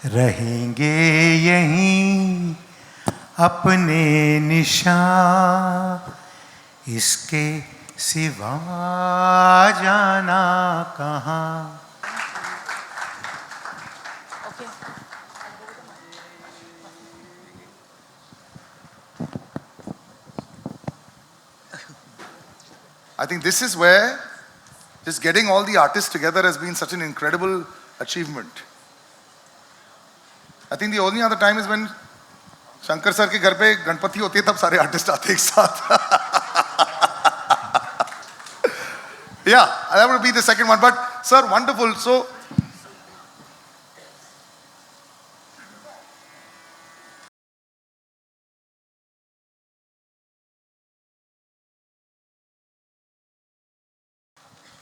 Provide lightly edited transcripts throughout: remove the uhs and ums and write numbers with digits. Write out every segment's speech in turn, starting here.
रहेंगे यहीं अपने निशान, इसके सिवा जाना कहाँ। I think this is where just getting all the artists together has been such an incredible achievement. I think the only other time is when Shankar sir के घर पे गणपति होती है, तब सारे आर्टिस्ट आते हैं एक साथ. Yeah, that would be the second one. But sir, wonderful. So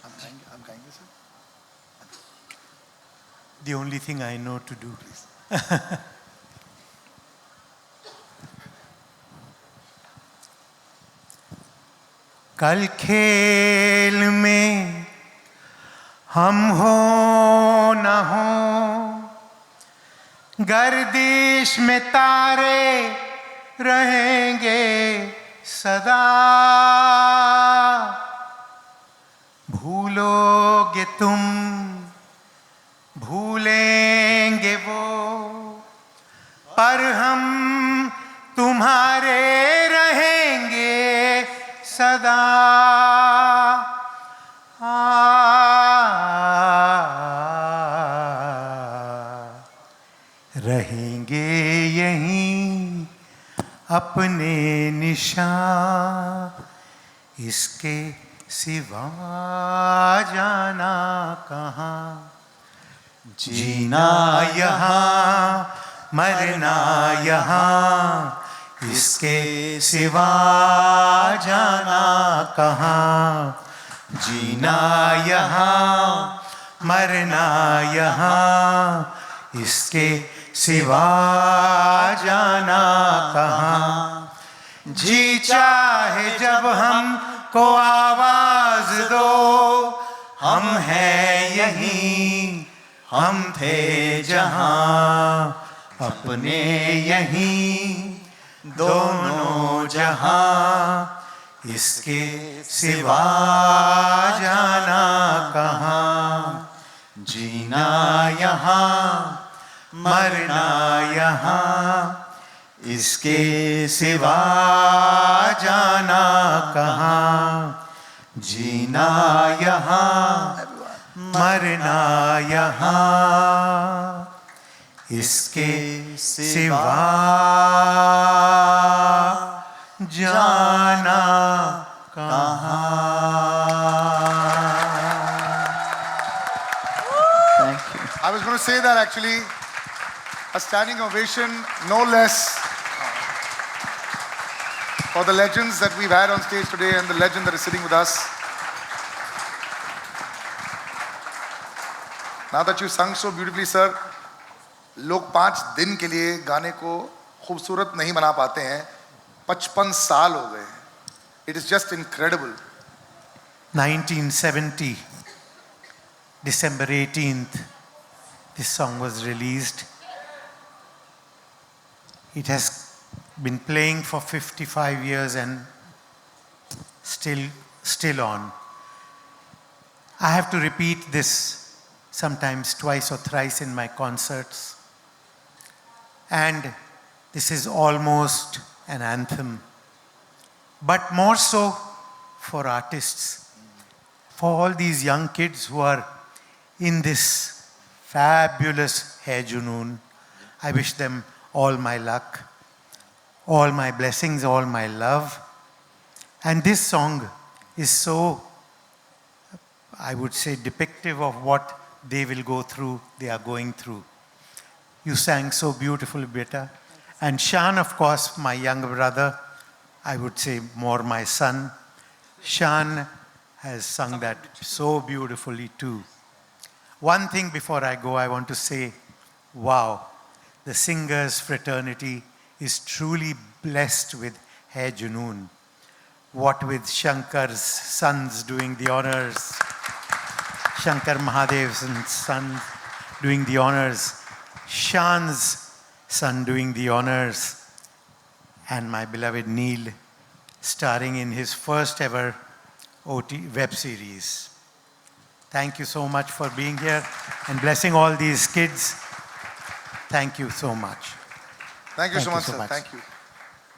I'm kind, sir. The only thing I know to do. कल खेल में हम हो न हो, गर्दिश में तारे रहेंगे सदा। भूलोगे तुम, भूलेंगे वो, पर हम तुम्हारे रहेंगे सदा। रहेंगे यहीं अपने निशान, इसके सिवा जाना कहाँ। जीना यहाँ मरना यहाँ, इसके सिवा जाना कहाँ। जीना यहाँ मरना यहाँ, इसके सिवा जाना कहाँ। जी चाहे जब हमको आवाज दो, हम हैं यहीं, हम थे जहाँ, अपने यहीं दोनों जहाँ, इसके सिवा जाना कहाँ। जीना यहाँ मरना यहाँ, इसके सिवा जाना कहाँ। जीना यहाँ मरना यहाँ, इसके सिवा जाना कहाँ। I was going to say that actually, a standing ovation, no less, for the legends that we've had on stage today and the legend that is sitting with us. Now that you sung so beautifully, sir, लोग 5 दिन के लिए गाने को खूबसूरत नहीं बना पाते हैं, 55 साल हो गए. It is just incredible. 1970, December 18th, this song was released. It has been playing for 55 years and still on. I have to repeat this sometimes twice or thrice in my concerts. And this is almost an anthem, but more so for artists, for all these young kids who are in this fabulous Hai Junoon. I wish them all my luck, all my blessings, all my love. And this song is so, I would say, depictive of what they will go through, they are going through. You sang so beautifully, Beta. And Shan, of course, my younger brother, I would say more my son. Shan has sung that so beautifully too. One thing before I go, I want to say, wow, the singers' fraternity is truly blessed with Hai Junoon. What with Shankar's sons doing the honors, Shankar Mahadev's son doing the honors, Shan's son doing the honors, and my beloved Neil starring in his first ever OT web series. Thank you so much for being here and blessing all these kids. Thank you so much. Thank you so much, sir. Thank you.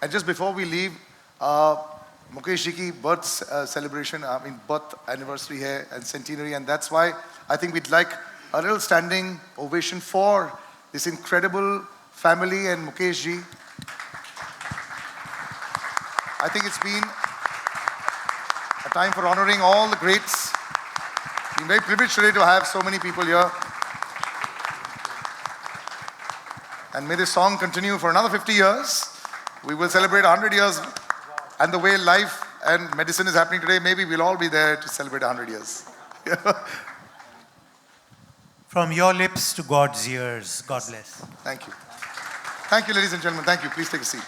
And just before we leave, Mukesh ji ki birth celebration, birth anniversary hai and centenary, and that's why I think we'd like a little standing ovation for this incredible family and Mukesh ji. I think it's been a time for honoring all the greats. Been very privileged today to have so many people here. And may this song continue for another 50 years. We will celebrate 100 years. And the way life and medicine is happening today, maybe we'll all be there to celebrate 100 years. From your lips to God's ears. God bless. Thank you. Thank you, ladies and gentlemen. Thank you. Please take a seat.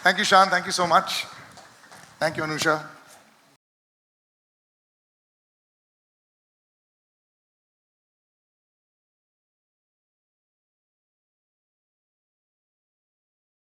Thank you, Shan. Thank you so much. Thank you, Anusha.